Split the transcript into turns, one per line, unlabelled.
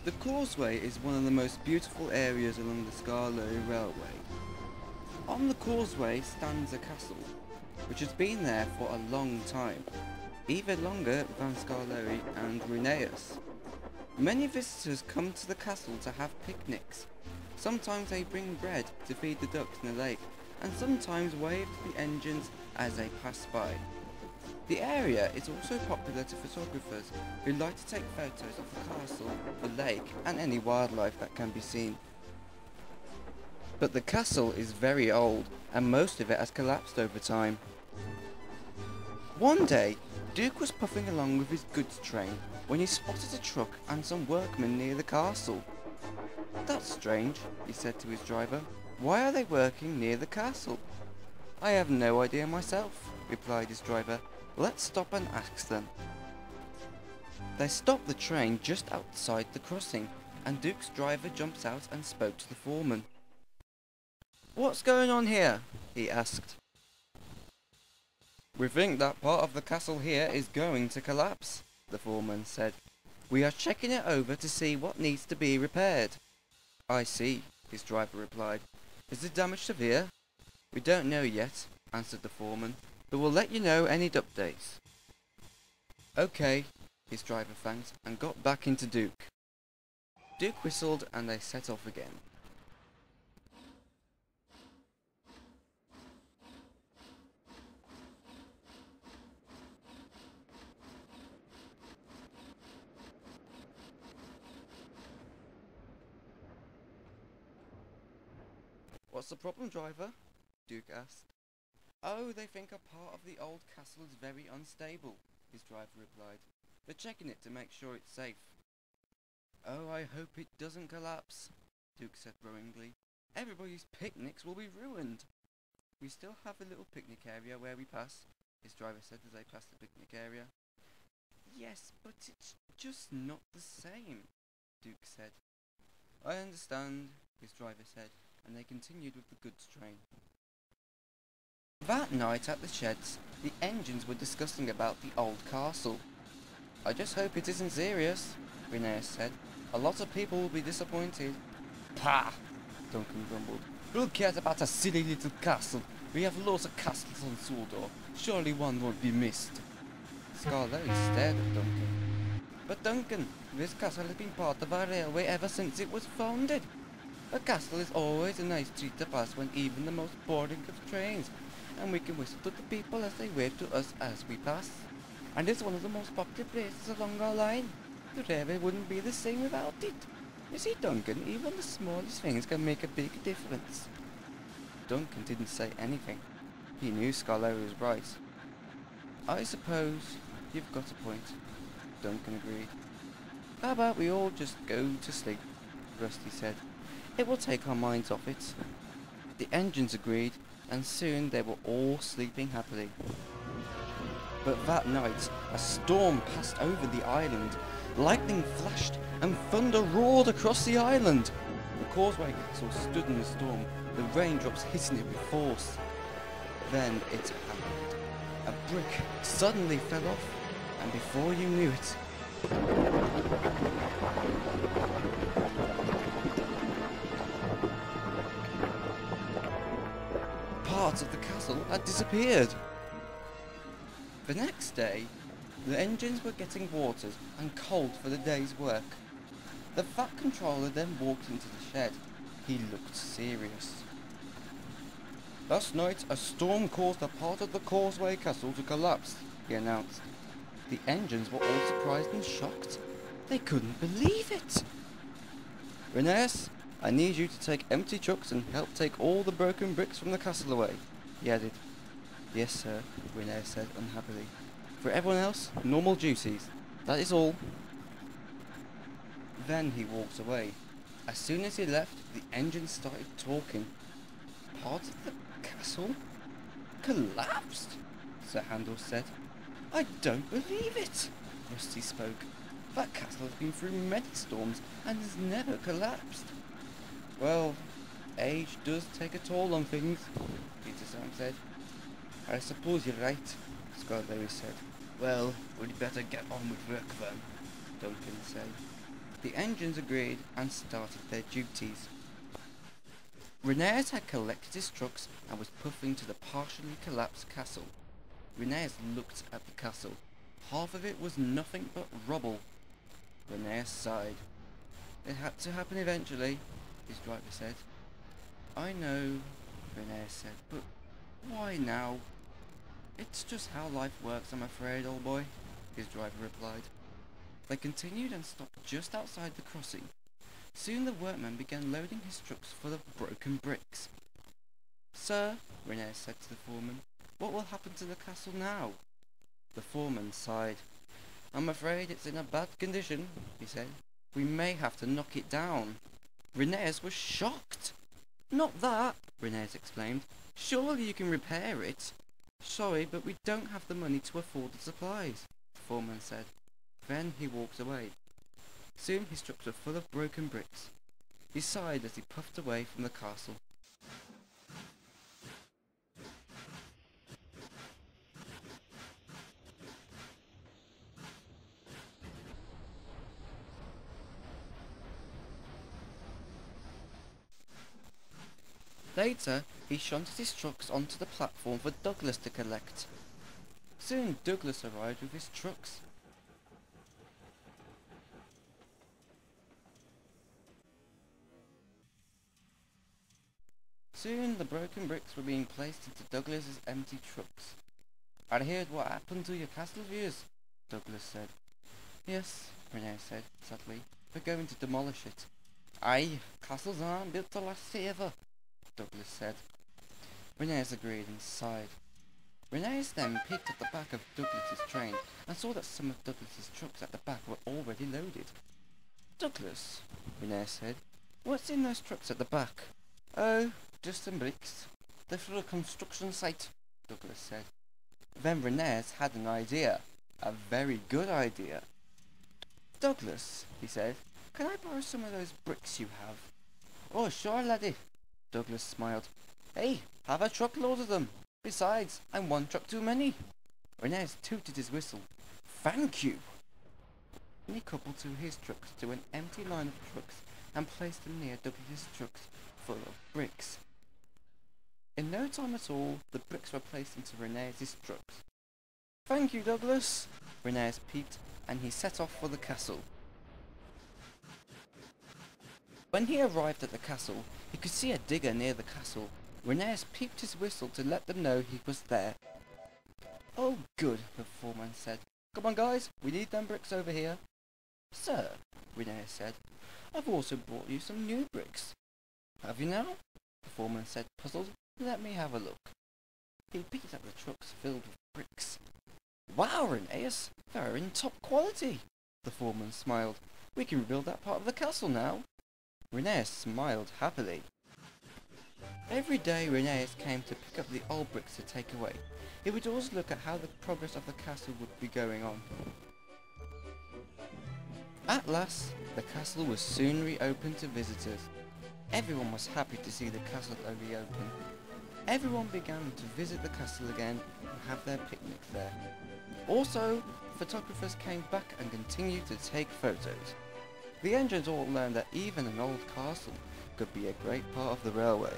The Causeway is one of the most beautiful areas along the Skarloey Railway. On the Causeway stands a castle, which has been there for a long time, even longer than Skarloey and Remakes. Many visitors come to the castle to have picnics. Sometimes they bring bread to feed the ducks in the lake, and sometimes wave to the engines as they pass by. The area is also popular to photographers who like to take photos of the castle, the lake, and any wildlife that can be seen. But the castle is very old, and most of it has collapsed over time. One day, Duke was puffing along with his goods train when he spotted a truck and some workmen near the castle. "That's strange," he said to his driver. "Why are they working near the castle?" "I have no idea myself," replied his driver. "Let's stop and ask them." They stopped the train just outside the crossing, and Duke's driver jumps out and spoke to the foreman. "What's going on here?" he asked. "We think that part of the castle here is going to collapse," the foreman said. "We are checking it over to see what needs to be repaired." "I see," his driver replied. "Is the damage severe?" "We don't know yet," answered the foreman, "but we'll let you know any updates." "Okay," his driver thanked and got back into Duke. Duke whistled and they set off again. "What's the problem, driver?" Duke asked. "Oh, they think a part of the old castle is very unstable," his driver replied. "They're checking it to make sure it's safe." "Oh, I hope it doesn't collapse," Duke said worryingly. "Everybody's picnics will be ruined." "We still have a little picnic area where we pass," his driver said as they passed the picnic area. "Yes, but it's just not the same," Duke said. "I understand," his driver said, and they continued with the goods train. That night at the sheds, the engines were discussing about the old castle. "I just hope it isn't serious," Remakes said. "A lot of people will be disappointed." "Pah!" Duncan grumbled. "Who cares about a silly little castle? We have lots of castles on Sodor. Surely one won't be missed." Skarloey stared at Duncan. "But Duncan, this castle has been part of our railway ever since it was founded. A castle is always a nice treat to pass when even the most boring of trains, and we can whistle to the people as they wave to us as we pass. And it's one of the most popular places along our line. The railway wouldn't be the same without it. You see, Duncan, even the smallest things can make a big difference." Duncan didn't say anything. He knew Skarloey was right. "I suppose you've got a point," Duncan agreed. "How about we all just go to sleep?" Rusty said. "It will take our minds off it." The engines agreed, and soon they were all sleeping happily. But that night, a storm passed over the island. Lightning flashed, and thunder roared across the island. The Causeway Castle stood in the storm, the raindrops hitting it with force. Then it happened. A brick suddenly fell off, and before you knew it, parts of the castle had disappeared. The next day, the engines were getting watered and cold for the day's work. The Fat Controller then walked into the shed. He looked serious. "Last night, a storm caused a part of the Causeway Castle to collapse," he announced. The engines were all surprised and shocked. They couldn't believe it. "Remakes, I need you to take empty trucks and help take all the broken bricks from the castle away," he added. "Yes, sir," Remakes said unhappily. "For everyone else, normal duties. That is all." Then he walked away. As soon as he left, the engine started talking. "Part of the castle collapsed?" Sir Handel said. "I don't believe it," Rusty spoke. "That castle has been through many storms and has never collapsed." "Well, age does take a toll on things," Peter Sam said. "I suppose you're right," Skarloey said. "Well, we'd better get on with work then," Duncan said. The engines agreed and started their duties. Renes had collected his trucks and was puffing to the partially collapsed castle. Renes looked at the castle. Half of it was nothing but rubble. Renes sighed. It had to happen eventually, his driver said. I know, Renes said, but why now? It's just how life works, I'm afraid, old boy, his driver replied. They continued and stopped just outside the crossing. Soon the workman began loading his trucks full of broken bricks. Sir, Renes said to the foreman, what will happen to the castle now? The foreman sighed. I'm afraid it's in a bad condition, he said. We may have to knock it down. Renes was shocked. Not that, Renes exclaimed. Surely you can repair it. Sorry, but we don't have the money to afford the supplies, the foreman said. Then he walked away. Soon his trucks were full of broken bricks. He sighed as he puffed away from the castle. Later, he shunted his trucks onto the platform for Douglas to collect. Soon Douglas arrived with his trucks. Soon the broken bricks were being placed into Douglas's empty trucks. I heard what happened to your castle of yours, Douglas said. Yes, Renee said sadly. We're going to demolish it. Aye, castles aren't built to last forever, Douglas said. Renes agreed and sighed. Renes then peeked at the back of Douglas's train and saw that some of Douglas's trucks at the back were already loaded. Douglas, Renes said, what's in those trucks at the back? Oh, just some bricks. They're for a construction site, Douglas said. Then Renes had an idea. A very good idea. Douglas, he said, can I borrow some of those bricks you have? Oh, sure, laddie, Douglas smiled. Hey, have a truckload of them. Besides, I'm one truck too many. Renes tooted his whistle. Thank you. And he coupled to his trucks to an empty line of trucks and placed them near Douglas's trucks full of bricks. In no time at all, the bricks were placed into Renes's trucks. Thank you, Douglas, Renes peeped, and he set off for the castle. When he arrived at the castle, he could see a digger near the castle. Renes peeped his whistle to let them know he was there. Oh, good, the foreman said. Come on, guys, we need them bricks over here. Sir, Renes said, I've also brought you some new bricks. Have you now? The foreman said, puzzled. Let me have a look. He picked up the trucks filled with bricks. Wow, Renes, they're in top quality. The foreman smiled. We can rebuild that part of the castle now. Renes smiled happily. Every day Renes came to pick up the old bricks to take away. He would always look at how the progress of the castle would be going on. At last, the castle was soon reopened to visitors. Everyone was happy to see the castle reopen. Everyone began to visit the castle again and have their picnic there. Also, photographers came back and continued to take photos. The engines all learned that even an old castle could be a great part of the railway.